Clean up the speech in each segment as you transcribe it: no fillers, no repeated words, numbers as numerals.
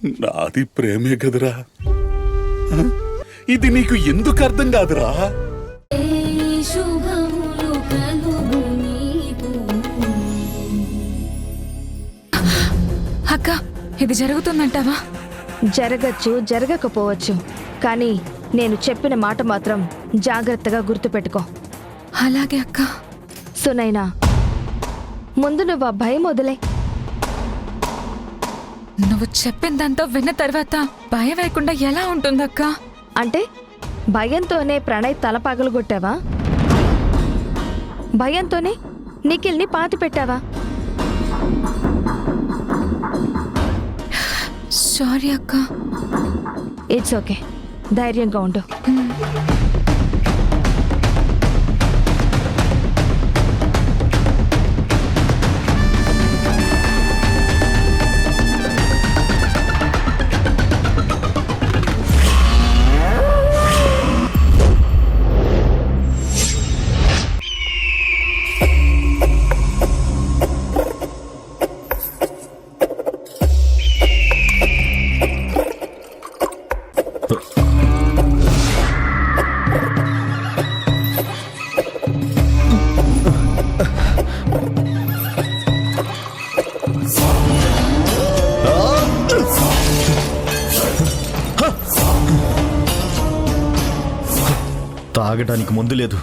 నాది ప్రేమే కదరా, ఇది నీకు ఎందుకు అర్థం కాదురా? అక్క, ఇది జరుగుతుందంటావా? జరగచ్చు, జరగకపోవచ్చు, కానీ నేను చెప్పిన మాట మాత్రం జాగ్రత్తగా గుర్తుపెట్టుకో. అలాగే అక్క. సునైనా, ముందు నువ్వు ఆ భయం వదిలే. నువ్వు చెప్పిందంతా విన్న తర్వాత భయం లేకుండా ఎలా ఉంటుందక్క? అంటే భయంతోనే ప్రణయ్ తల పగలగొట్టావా? భయంతోనే నిఖిల్ని పాతి పెట్టావా? సారీ అక్క. ఇట్స్ ఓకే, ధైర్యంగా ఉండు. తాగడానికి మందు లేదు,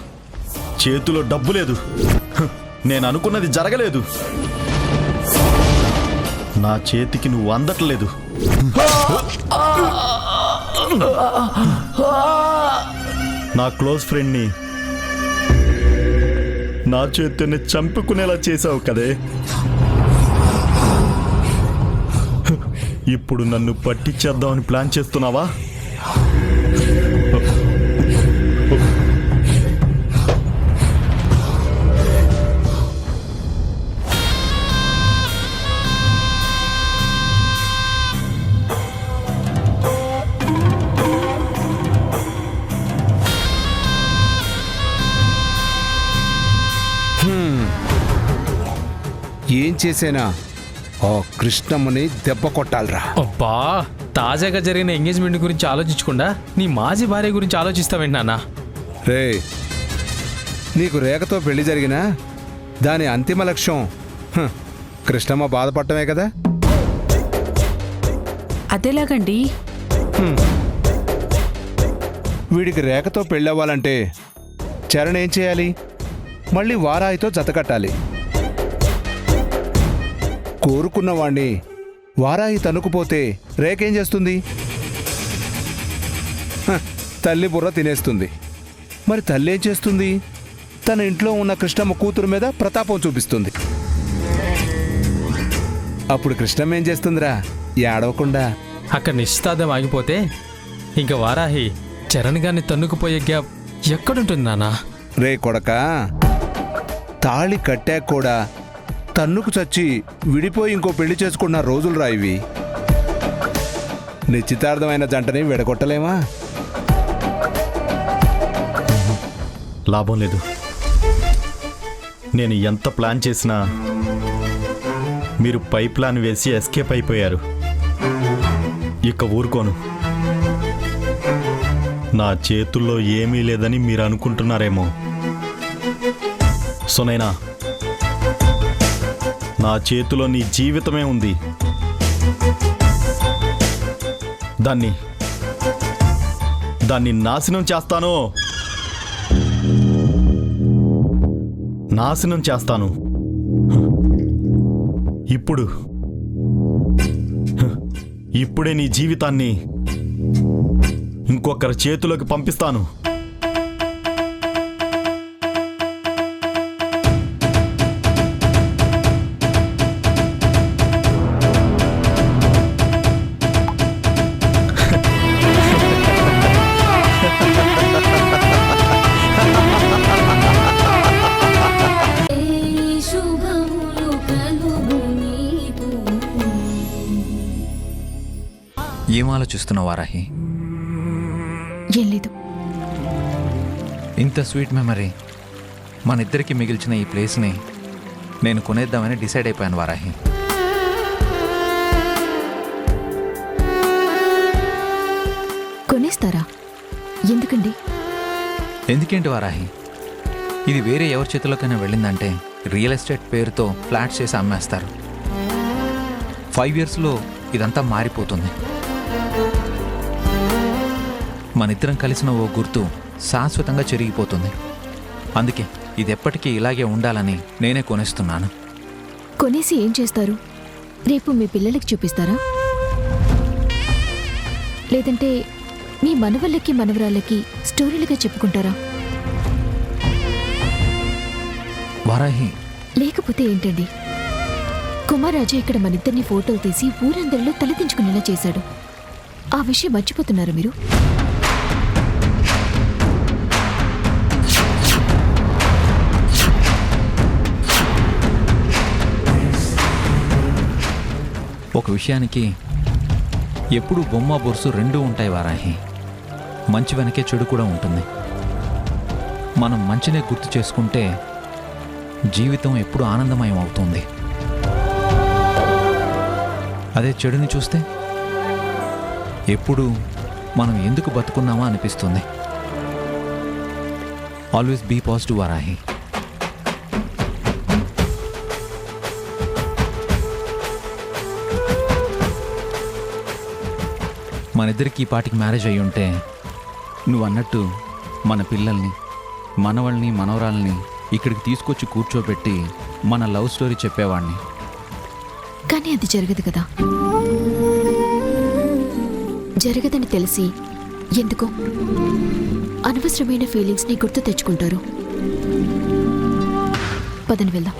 చేతిలో డబ్బు లేదు, నేను అనుకున్నది జరగలేదు, నా చేతికి నువ్వు అందట్లేదు. నా క్లోజ్ ఫ్రెండ్ని నా చేతిని చంపుకునేలా చేసావు కదే. ఇప్పుడు నన్ను పట్టించేద్దామని ప్లాన్ చేస్తున్నావా? ఏం చేసేనా ఆ కృష్ణమ్మని దెబ్బ కొట్టాలరా. అబ్బా, తాజాగా జరిగిన ఎంగేజ్మెంట్ గురించి ఆలోచించకుండా నీ మాజీ భార్య గురించి ఆలోచిస్తావేంటి నాన్న? రే, నీకు రేఖతో పెళ్లి జరిగినా దాని అంతిమ లక్ష్యం కృష్ణమ్మ బాధపడటమే కదా. అదేలాగండి? వీడికి రేఖతో పెళ్ళవ్వాలంటే చరణ్ ఏం చేయాలి? మళ్ళీ వారాయితో జతకట్టాలి. కోరుకున్న వాణ్ణి వారాయి తనుకుపోతే రేఖేం చేస్తుంది? తల్లి బుర్ర తినేస్తుంది. మరి తల్లి ఏం చేస్తుంది? తన ఇంట్లో ఉన్న కృష్ణమ్మ కూతురు మీద ప్రతాపం చూపిస్తుంది. అప్పుడు కృష్ణమ్మ ఏం చేస్తుందిరా? ఏడవకుండా అక్కడ నిశ్చితార్థం ఆగిపోతే ఇంక వారాహి చరణ్ గారిని తన్నుకుపోయే గ్యాప్ ఎక్కడుంటుంది నాన్న? రే కొడకా, తాళి కట్టాక కూడా తన్నుకు చచ్చి విడిపోయి ఇంకో పెళ్లి చేసుకున్న రోజులు రా ఇవి. నిశ్చితార్థమైన జంటని విడగొట్టలేమా? లాభం లేదు. నేను ఎంత ప్లాన్ చేసినా మీరు పై ప్లాన్ వేసి ఎస్కేప్ అయిపోయారు. ఇక ఊరుకోను. నా చేతుల్లో ఏమీ లేదని మీరు అనుకుంటున్నారేమో. సునైనా, నా చేతిలో నీ జీవితమే ఉంది. దాన్ని నాశనం చేస్తాను, నాశనం చేస్తాను. ఇప్పుడే నీ జీవితాన్ని ఇంకొకరి చేతిలోకి పంపిస్తాను. ఏం ఆలోచిస్తున్నావు వారాహి? ఏం లేదు. ఇంత స్వీట్ మెమరీ మన ఇద్దరికి మిగిల్చిన ఈ ప్లేస్ని నేను కొనేద్దామని డిసైడ్ అయిపోయాను వారాహి. కొనేస్తారా? ఎందుకండి? ఎందుకేంటి వారాహి, ఇది వేరే ఎవరి చేతిలోకైనా వెళ్ళిందంటే రియల్ ఎస్టేట్ పేరుతో ఫ్లాట్స్ చేసి అమ్మేస్తారు. 5 yearsలో ఇదంతా మారిపోతుంది. మనిద్దరం కలిసిన ఓ గుర్తు శాశ్వతంగా చెరిగిపోతుంది. అందుకే ఇది ఎప్పటికీ ఇలాగే ఉండాలని నేనే కొనేస్తున్నాను. కొనేసి ఏం చేస్తారు? రేపు మీ పిల్లలకి చూపిస్తారా? లేదంటే మీ మనవళ్ళకి మనవరాళ్ళకి స్టోరీలుగా చెప్పుకుంటారా? వారాహి, లేకపోతే ఏంటండి? కుమారాజు ఇక్కడ మనిద్దరిని ఫోటోలు తీసి ఊరందరిలో తలదించుకునేలా చేశాడు. ఆ విషయం మర్చిపోతున్నారు మీరు? ఒక విషయానికి ఎప్పుడు బొమ్మ బొరుసు రెండూ ఉంటాయి వారాహి. మంచి వెనకే చెడు కూడా ఉంటుంది. మనం మంచినే గుర్తు చేసుకుంటే జీవితం ఎప్పుడు ఆనందమయం అవుతుంది. అదే చెడుని చూస్తే ఎప్పుడు మనం ఎందుకు బతుకున్నామా అనిపిస్తుంది. Always be positive Varahi. మనిద్దరికి ఈ పాటికి మ్యారేజ్ అయ్యి ఉంటే నువ్వు అన్నట్టు మన పిల్లల్ని, మనవల్ని, మనవరాల్ని ఇక్కడికి తీసుకొచ్చి కూర్చోబెట్టి మన లవ్ స్టోరీ చెప్పేవాడిని. కానీ అది జరగదు కదా. జరగదని తెలిసి ఎందుకో అనవసరమైన ఫీలింగ్స్ని గుర్తు తెచ్చుకుంటారు. పదని వెళ్దాం.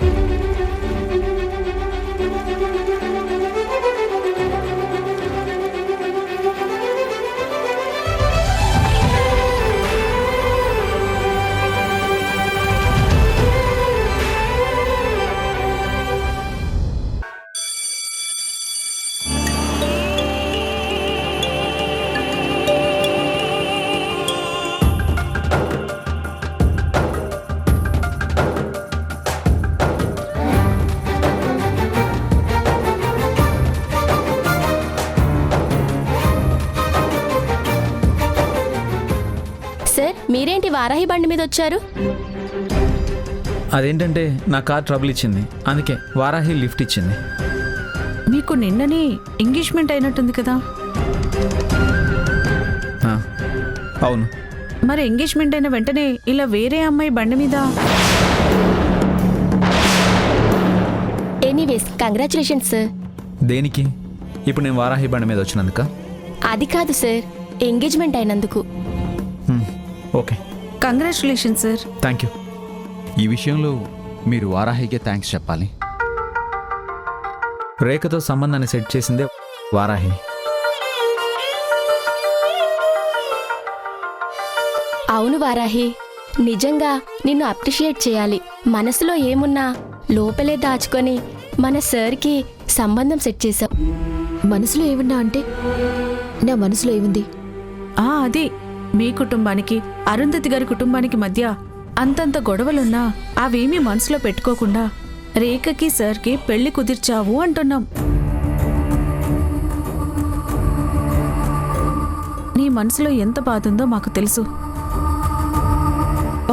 సార్, మీరేంటి వారాహి బండి మీద వచ్చారు? అదేంటంటే నా కార్ ట్రబుల్ ఇచ్చింది, అందుకే వారాహి లిఫ్ట్ ఇచ్చింది. మీకు నిన్ననే ఎంగేజ్మెంట్ అయినట్టుంది కదా? ఆ, అవును. మరి ఎంగేజ్మెంట్ అయిన వెంటనే ఇలా వేరే అమ్మాయి బండి మీద? Anyways, congratulations sir. దేనికి? ఇప్పుడు నేను వారాహి బండి మీద వచ్చినందుక? అది కాదు సార్, ఎంగేజ్మెంట్ అయినందుకు. Okay, congratulation sir. Thank you. ఈ విషయంలో మీరు వారాహికే థ్యాంక్స్ చెప్పాలి. రేఖతో సంబంధాన్ని సెట్ చేసిందే వారాహి. అవును వారాహి, నిజంగా నిన్ను అప్రిషియేట్ చేయాలి. మనసులో ఏమున్నా లోపలే దాచుకొని మన సార్కి సంబంధం సెట్ చేశాం. మనసులో ఏమన్నా అంటే నా మనసులో ఏముంది? అది మీ కుటుంబానికి అరుంధతి గారి కుటుంబానికి మధ్య అంతంత గొడవలున్నా అవేమీ మనసులో పెట్టుకోకుండా రేఖకి సార్కి పెళ్లి కుదిర్చావు అంటున్నాం. నీ మనసులో ఎంత బాధ ఉందో మాకు తెలుసు.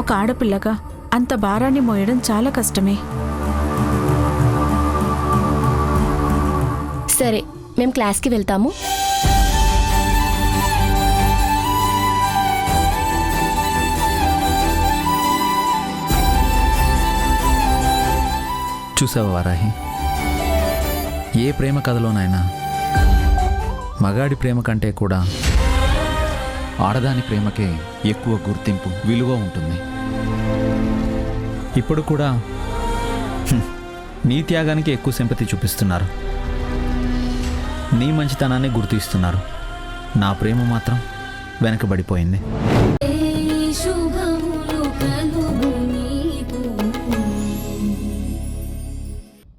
ఒక ఆడపిల్లగా అంత భారాన్ని మోయడం చాలా కష్టమే. సరే, మేము క్లాస్కి వెళ్తాము. చూసావా వారాహి, ఏ ప్రేమ కథలోనైనా మగాడి ప్రేమ కంటే కూడా ఆడదాని ప్రేమకే ఎక్కువ గుర్తింపు, విలువ ఉంటుంది. ఇప్పుడు కూడా నీ త్యాగానికి ఎక్కువ సింపతి చూపిస్తున్నారు, నీ మంచితనాన్ని గుర్తిస్తున్నారు. నా ప్రేమ మాత్రం వెనకబడిపోయింది.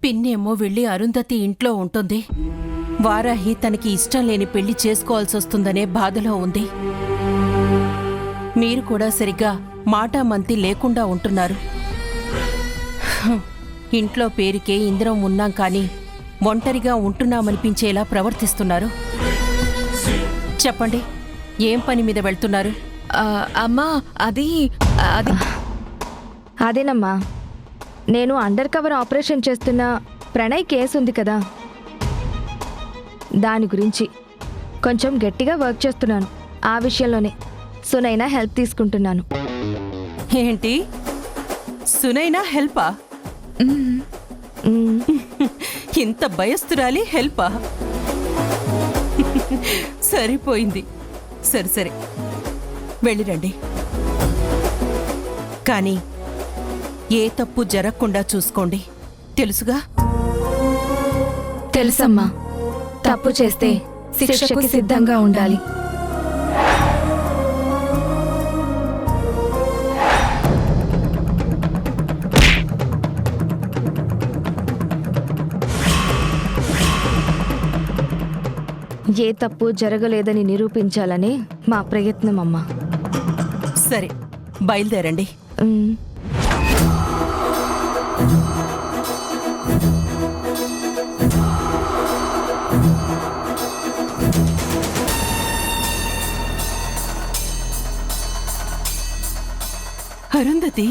పిన్నేమో వెళ్ళి అరుంధతి ఇంట్లో ఉంటుంది. వారాహి తనకి ఇష్టం లేని పెళ్లి చేసుకోవాల్సి వస్తుందనే బాధలో ఉంది. మీరు కూడా సరిగ్గా మాటామంతి లేకుండా ఉంటున్నారు. ఇంట్లో పేరుకే ఇందరం ఉన్నాం కానీ ఒంటరిగా ఉంటున్నామనిపించేలా ప్రవర్తిస్తున్నారు. చెప్పండి, ఏం పని మీద వెళ్తున్నారు? అమ్మా అది అది అదేనమ్మా, నేను అండర్ కవర్ ఆపరేషన్ చేస్తున్న ప్రణయ్ కేసు ఉంది కదా, దాని గురించి కొంచెం గట్టిగా వర్క్ చేస్తున్నాను. ఆ విషయంలోనే సునైనా హెల్ప్ తీసుకుంటున్నాను. ఏంటి, సునైనా హెల్పా? ఇంత భయస్తురాలి హెల్పా? సరిపోయింది. సరే సరే, వెళ్ళిరండి. కానీ ఏ తప్పు జరగకుండా చూసుకోండి, తెలుసుగా? తెలుసమ్మా, తప్పు చేస్తే శిక్షకి సిద్ధంగా ఉండాలి. ఏ తప్పు జరగలేదని నిరూపించాలని మా ప్రయత్నం అమ్మా. సరే, బయలుదేరండి. అరుంధతి,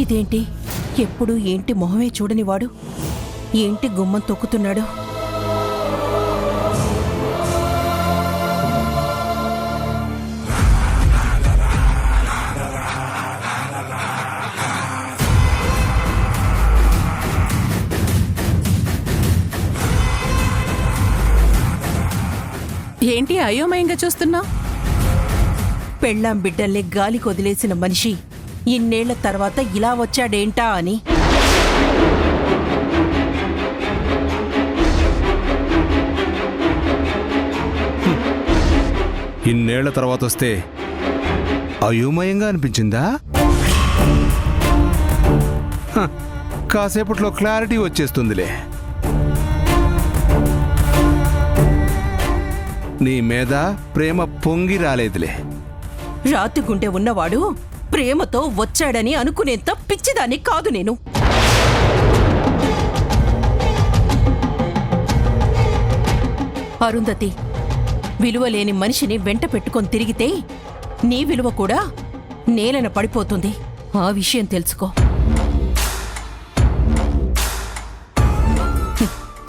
ఇదేంటి, ఎప్పుడు ఏంటి మొహమే చూడనివాడు, ఏంటి గుమ్మం తొక్కుతున్నాడు? ఏంటి అయోమయంగా చూస్తున్నావు? పెళ్ళాం బిడ్డల్ని గాలి కొదిలేసిన మనిషి ఇన్నేళ్ల తర్వాత ఇలా వచ్చాడేంటా అని. ఇన్నేళ్ల తర్వాత వస్తే అయోమయంగా అనిపించిందా? కాసేపట్లో క్లారిటీ వచ్చేస్తుందిలే. నీ మీద ప్రేమ పొంగి రాలేదులే. రాతి గుండె ఉన్నవాడు ప్రేమతో వచ్చాడని అనుకునేంత పిచ్చిదాన్ని కాదు నేను. అరుంధతి, విలువలేని మనిషిని వెంట పెట్టుకొని తిరిగితే నీ విలువ కూడా నేలన పడిపోతుంది. ఆ విషయం తెలుసుకో.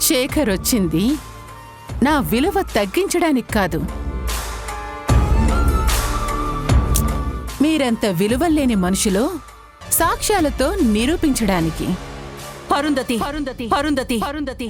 శేఖర్ వచ్చింది నా విలువ తగ్గించడానికి కాదు, మీరంత విలువలేని మనుషులో సాక్ష్యాలతో నిరూపించడానికి. అరుంధతి, అరుంధతి, అరుంధతి, అరుంధతి.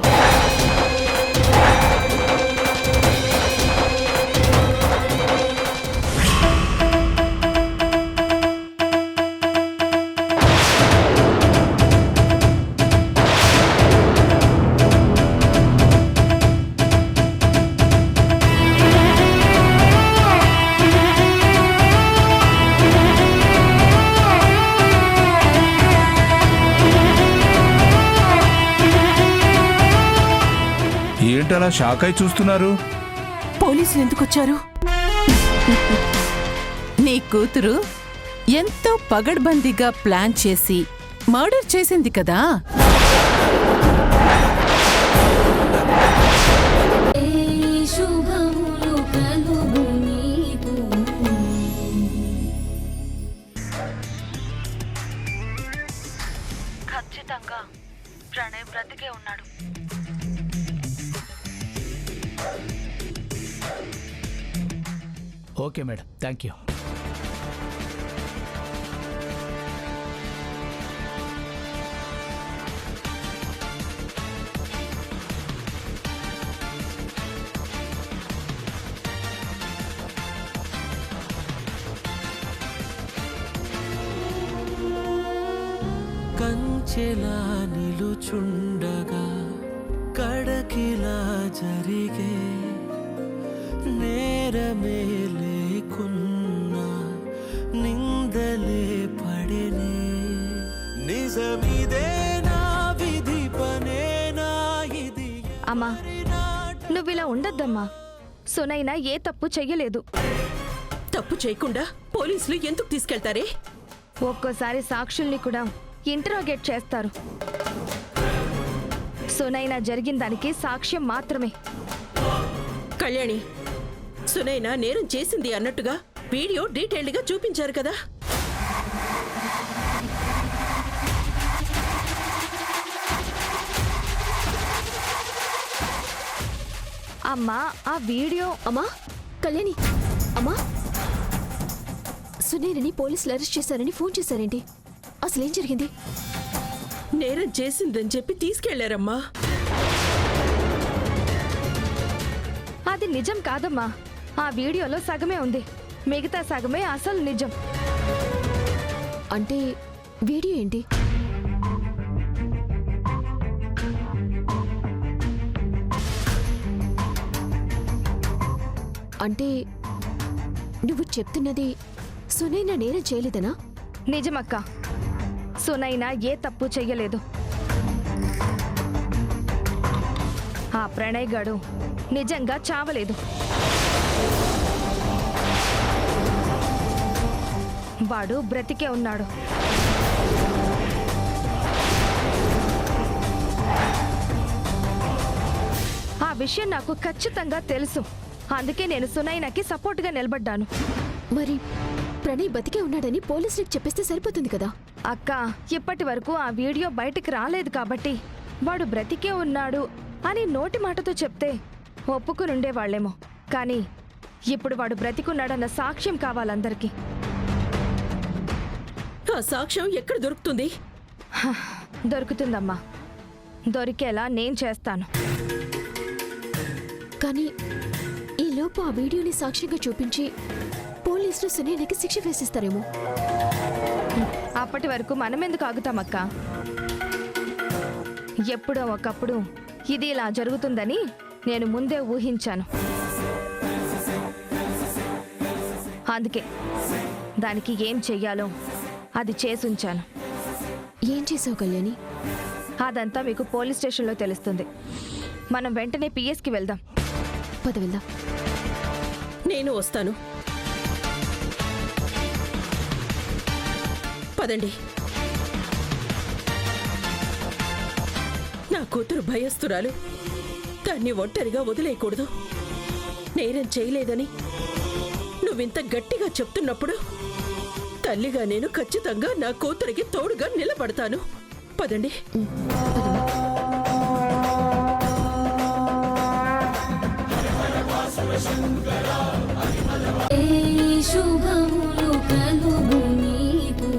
ఏంటలా షాక్ అయి చూస్తున్నారు? పోలీసులు ఎందుకొచ్చారు? నీ కూతురు ఎంతో పగడ్బందీగా ప్లాన్ చేసి మర్డర్ చేసింది కదా. ఖచ్చితంగా ప్రణయ్ బ్రతికే ఉన్నాడు. Okay madam, thank you. కంచెలా నిలుచుండగా కడకిలా జరిగే నేరమే లేకున్నా నిందలే పడేనే నిజమిదే నా విధి పనేనా ఇది అమ్మా నువ్విలా ఉండొద్దమ్మా. సునైనా ఏ తప్పు చెయ్యలేదు. తప్పు చేయకుండా పోలీసులు ఎందుకు తీసుకెళ్తారే? ఒక్కోసారి సాక్షుల్ని కూడా ఇంటరోగేట్ చేస్తారు. సునైనా జరిగిన దానికి సాక్ష్యం మాత్రమే. కళ్యాణి, సునైనా నేరం చేసింది అన్నట్టుగా వీడియో డీటెయిల్డ్గా చూపించారు కదా. అమ్మా ఆ వీడియో. అమ్మా కళ్యాణి, అమ్మా సునీలని పోలీసులు అరెస్ట్ చేశారని ఫోన్ చేశారేంటి? అసలేం జరిగింది? నేరం చేసిందని చెప్పి తీసుకెళ్లారమ్మా. అది నిజం కాదమ్మా. ఆ వీడియోలో సగమే ఉంది, మిగతా సగమే అసలు నిజం. అంటే వీడియో ఏంటి? అంటే నువ్వు చెప్తున్నది సునైనా నేరం చేయలేదనా? నిజమక్క, సునైనా ఏ తప్పు చెయ్యలేదు. ఆ ప్రణయ్ గాడు నిజంగా చావలేదు. వాడు బ్రతికే ఉన్నాడు. ఆ విషయం నాకు ఖచ్చితంగా తెలుసు. అందుకే నేను సునైనాకి సపోర్ట్గా నిలబడ్డాను. మరి ప్రణయ్ బతికే ఉన్నాడని పోలీసులకు చెప్పేస్తే సరిపోతుంది కదా. అక్క, ఇప్పటి వరకు ఆ వీడియో బయటికి రాలేదు కాబట్టి వాడు బ్రతికే ఉన్నాడు అని నోటి మాటతో చెప్తే ఒప్పుకునుండేవాళ్లేమో. కానీ ఇప్పుడు వాడు బ్రతికున్నాడన్న సాక్ష్యం కావాలందరికీ. ఆ సాక్ష్యం ఎక్కడ దొరుకుతుంది? దొరుకుతుందమ్మా, దొరికేలా నేను చేస్తాను. కానీ ఈ లోపు ఆ వీడియోని సాక్ష్యంగా చూపించి పోలీసులు సునైనాకి శిక్ష వేసిస్తారేమో. అప్పటి వరకు మనమెందుకు ఆగుతామక్క? ఎప్పుడో ఒకప్పుడు ఇది ఇలా జరుగుతుందని నేను ముందే ఊహించాను. అందుకే దానికి ఏం చెయ్యాలో అది చేసుంచాను. ఏం చేసావు కళ్యాణి? అదంతా మీకు పోలీస్ స్టేషన్లో తెలుస్తుంది. మనం వెంటనే పిఎస్కి వెళ్దాం. పద వెళ్దాం. నేను వస్తాను. పదండి. నా కూతురు భయస్తురాలు. దాన్ని ఒంటరిగా వదిలేయకూడదు. నేరం చేయలేదని నువ్వింత గట్టిగా చెప్తున్నప్పుడు తల్లిగా నేను ఖచ్చితంగా నా కూతురికి తోడుగా నిలబడతాను. పదండి. శుభములు కలుగు నీకు.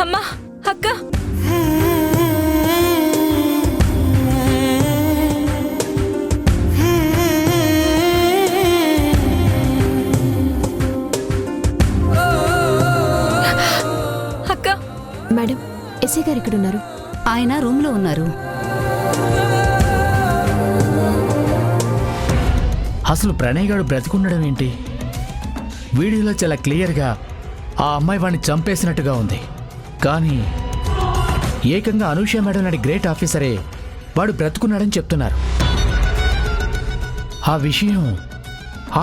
అమ్మా, అక్క, మేడం, ఎస్ఐ గారు ఎక్కడున్నారు? ఆయన రూమ్లో ఉన్నారు. అసలు ప్రణయ్ గారు బ్రతికుండడం ఏంటి? వీడియోలో చాలా క్లియర్గా ఆ అమ్మాయి వాడిని చంపేసినట్టుగా ఉంది. కానీ ఏకంగా అనూష మేడం నాటి గ్రేట్ ఆఫీసరే వాడు బ్రతుకున్నాడని చెప్తున్నారు. ఆ విషయం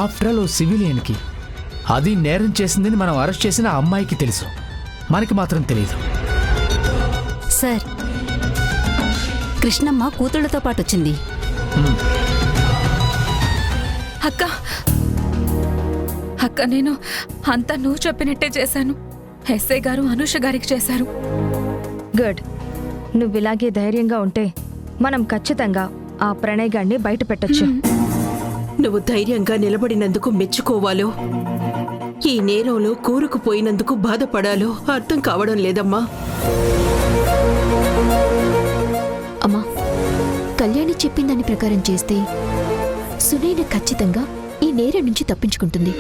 ఆఫ్టర్ ఆల్ ఓ సివిలియన్కి, అది నేరం చేసిందని మనం అరెస్ట్ చేసిన ఆ అమ్మాయికి తెలుసు, మనకి మాత్రం తెలియదు. సార్, కృష్ణమ్మ కూతుళ్లతో పాటు వచ్చింది. అక్క, అక్క, నేను అంతా నువ్వు చెప్పినట్టే చేశాను. ఎస్ఐ గారు అనూష గారికి చేశారు. గుడ్. నువ్వు ఇలాగే ధైర్యంగా ఉంటే మనం ఖచ్చితంగా ఆ ప్రణయ్ గారిని బయట పెట్టొచ్చు. నువ్వు ధైర్యంగా నిలబడినందుకు మెచ్చుకోవాలో ఈ నేరంలో కూరుకుపోయినందుకు బాధపడాలో అర్థం కావడం లేదమ్మా. అమ్మా, కళ్యాణి చెప్పిన దాని ప్రకారం చేస్తే సునైన ఖచ్చితంగా ఈ నేరం నుంచి తప్పించుకుంటుంది.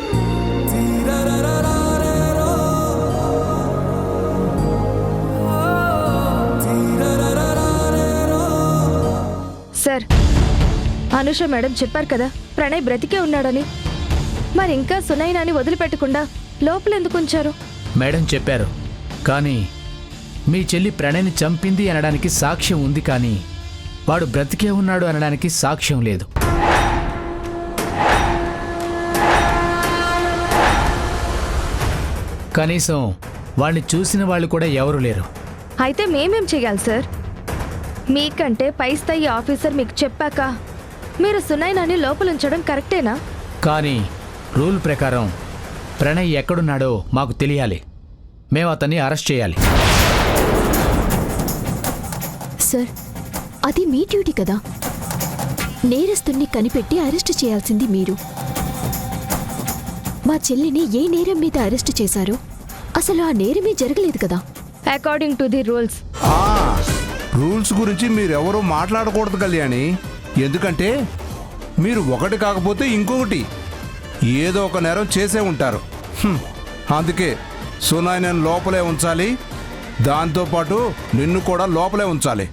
సార్, అనుష మేడం చెప్పారు కదా ప్రణయ్ బ్రతికే ఉన్నాడని. మరి ఇంకా సునైనాని వదిలిపెట్టకుండా లోపలెందుకు ఉంచారు? మేడం చెప్పారు, కానీ మీ చెల్లి ప్రణయ్ని చంపింది అనడానికి సాక్ష్యం ఉంది, కానీ వాడు బ్రతికే ఉన్నాడు అనడానికి సాక్ష్యం లేదు. కనీసం వాడిని చూసిన వాళ్ళు కూడా ఎవరు లేరు. అయితే మేమేం చెయ్యాలి సార్? మీకంటే పై స్థాయి ఆఫీసర్ మీకు చెప్పాక మీరు సునైనాని లోపలుంచడం కరెక్టేనా? కానీ రూల్ ప్రకారం ప్రణయ్ ఎక్కడున్నాడో మాకు తెలియాలి. మేము అతన్ని అరెస్ట్ చేయాలి. సార్, అది మీ డ్యూటీ కదా. నేరస్తుణ్ణి కనిపెట్టి అరెస్టు చేయాల్సింది మీరు. మా చెల్లిని ఏ నేరం మీద అరెస్టు చేశారో అసలు ఆ నేరమే జరగలేదు కదా. According to the rules. Rules గురించి మీరెవరూ మాట్లాడకూడదు కళ్యాణి. ఎందుకంటే మీరు ఒకటి కాకపోతే ఇంకొకటి ఏదో ఒక నేరం చేసే ఉంటారు. అందుకే సునైనని లోపలే ఉంచాలి, దాంతోపాటు నిన్ను కూడా లోపలే ఉంచాలి.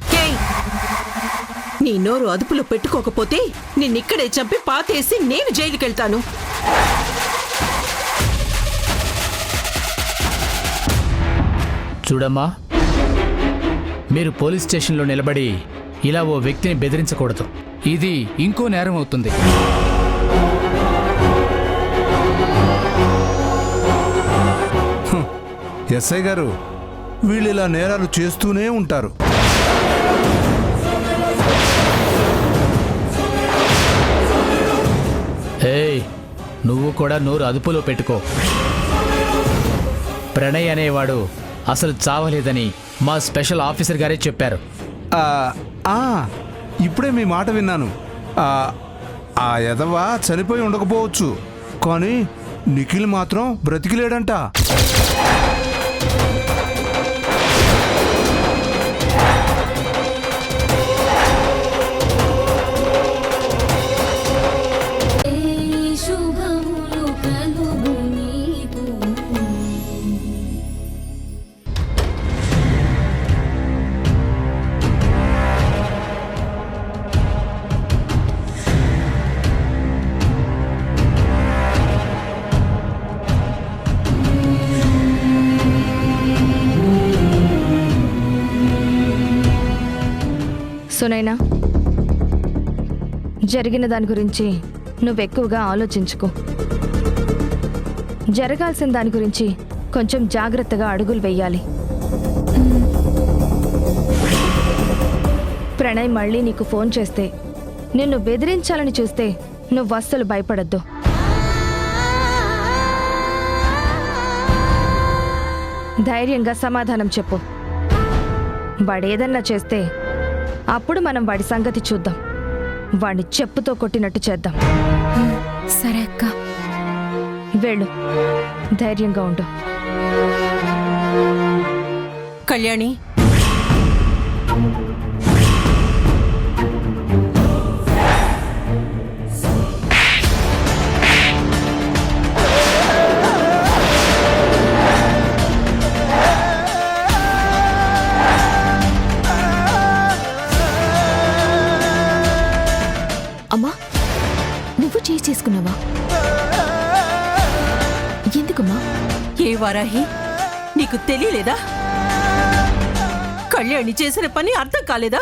నీ నోరు అదుపులో పెట్టుకోకపోతే నిన్నిక్కడే చంపి పాతేసి నేను జైలుకెళ్తాను. చూడమ్మా, మీరు పోలీస్ స్టేషన్లో నిలబడి ఇలా ఓ వ్యక్తిని బెదిరించకూడదు. ఇది ఇంకో నేరం అవుతుంది. ఎస్ఐ గారు, వీళ్ళు ఇలా నేరాలు చేస్తూనే ఉంటారు. ఏయ్, నువ్వు కూడా నోరు అదుపులో పెట్టుకో. ప్రణయ్ అనేవాడు అసలు చావలేదని మా స్పెషల్ ఆఫీసర్ గారే చెప్పారు. ఇప్పుడే మీ మాట విన్నాను. ఆ ఎదవ చనిపోయి ఉండకపోవచ్చు, కానీ నిఖిల్ మాత్రం బ్రతికిలేడంట. సునైనా, జరిగిన దాని గురించి నువ్వెక్కువగా ఆలోచించుకో. జరగాల్సిన దాని గురించి కొంచెం జాగ్రత్తగా అడుగులు వెయ్యాలి. ప్రణయ్ మళ్ళీ నీకు ఫోన్ చేస్తే, నిన్ను బెదిరించాలని చూస్తే నువ్వు అస్సలు భయపడద్దు. ధైర్యంగా సమాధానం చెప్పు. వాడేదన్నా చేస్తే అప్పుడు మనం వాడి సంగతి చూద్దాం. వాడిని చెప్పుతో కొట్టినట్టు చేద్దాం. సరే అక్క. వెళ్ళు, ధైర్యంగా ఉండు. కళ్యాణి, అమ్మా, నువ్వు చేసుకున్నావా? ఎందుకమ్మా? ఏ వారాహి, నీకు తెలియలేదా? కళ్యాణి చేసిన పని అర్థం కాలేదా?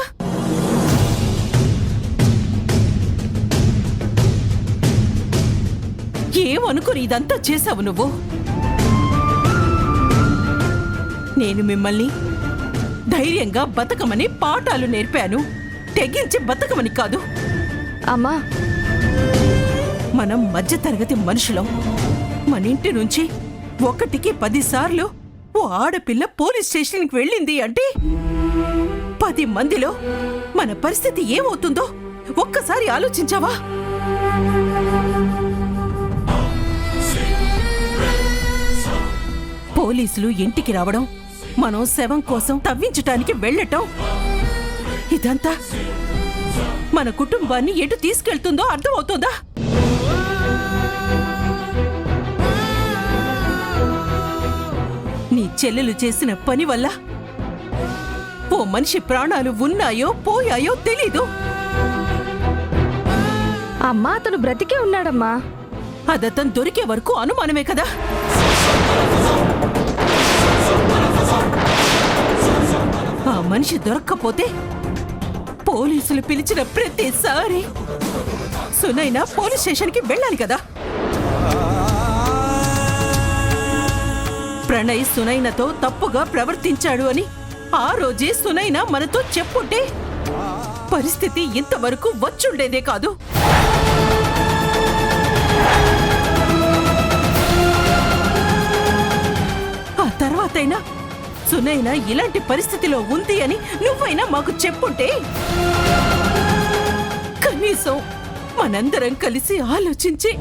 ఏమనుకుని ఇదంతా చేశావు నువ్వు? నేను మిమ్మల్ని ధైర్యంగా బతకమని పాఠాలు నేర్పాను, తెగించి బతకమని కాదు. అమ్మా, మనం మధ్యతరగతి మనుషులం. మన ఇంటి నుంచి 1కి 10 సార్లు ఓ ఆడపిల్ల పోలీస్ స్టేషన్కి వెళ్ళింది అంటే 10 మందిలో మన పరిస్థితి ఏమవుతుందో ఒక్కసారి ఆలోచించావా? పోలీసులు ఇంటికి రావడం, మనం శవం కోసం తవ్వించటానికి వెళ్ళటం, ఇదంతా మన కుటుంబాన్ని ఎటు తీసుకెళ్తుందో అర్థమవుతుందా? నీ చెల్లెలు చేసిన పని వల్ల ఓ మనిషి ప్రాణాలు ఉన్నాయో పోయాయో తెలీదు. అమ్మా అతను బ్రతికే ఉన్నాడమ్మా. అదతను దొరికే వరకు అనుమానమే కదా. ఆ మనిషి దొరక్కపోతే పోలీసులు పిలిచిన ప్రతిసారి సునైనా పోలీస్ స్టేషన్కి వెళ్ళాలి కదా. ప్రణయ్ సునైనతో తప్పుగా ప్రవర్తించాడు అని ఆ రోజే సునైనా మనతో చెప్పుంటే పరిస్థితి ఇంతవరకు వచ్చుండేదే కాదు. ఆ తర్వాతైనా సునైనా ఇలాంటి పరిస్థితిలో ఉంది అని నువ్వైనా మాకు చెప్పుంటే కనీసం మనందరం కలిసి ఆలోచించి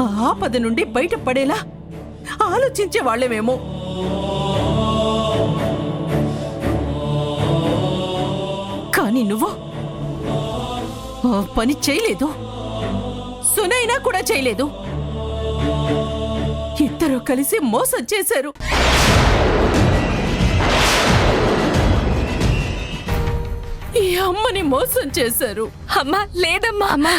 ఆ ఆపద నుండి బయటపడేలా ఆలోచించే వాళ్ళమేమో. కానీ నువ్వు ఆ పని చేయలేదు, సునైనా కూడా చేయలేదు. ఇద్దరు కలిసి మోసం చేశారు. ఈ అమ్మని మోసం చేశారు. అమ్మా లేదమ్మా. అమ్మా